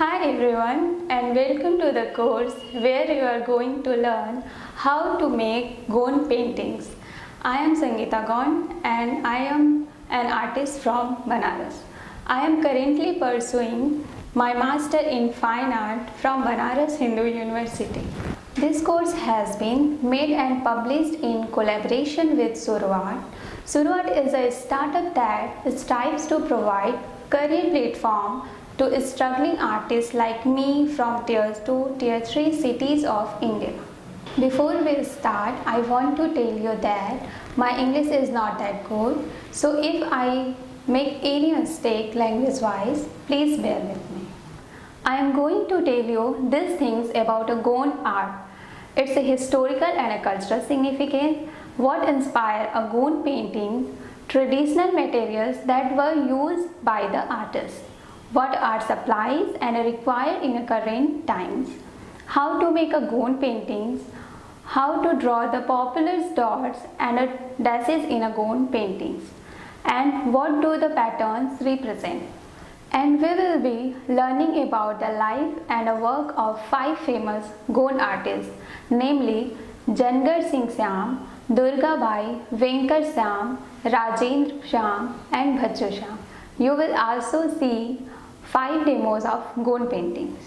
Hi everyone and welcome to the course where you are going to learn how to make Gond paintings. I am Sangeeta Gond and I am an artist from Banaras. I am currently pursuing my Master in Fine Art from Banaras Hindu University. This course has been made and published in collaboration with Suruat. Suruat is a startup that strives to provide career platform to struggling artists like me from Tier 2, Tier 3 cities of India. Before we start, I want to tell you that my English is not that good. So if I make any mistake language-wise, please bear with me. I am going to tell you these things about a Gond art. Its a historical and a cultural significance, what inspired a Gond painting, traditional materials that were used by the artist, what art supplies and are required in current times, how to make a Gond paintings, how to draw the popular dots and dashes in a Gond paintings, and what do the patterns represent. And we will be learning about the life and work of 5 famous Gond artists, namely Jangar Singh Syam, Durga Bai, Venkar Syam, Rajendra Syam and Bhachu Syam. You will also see 5 demos of Gond paintings.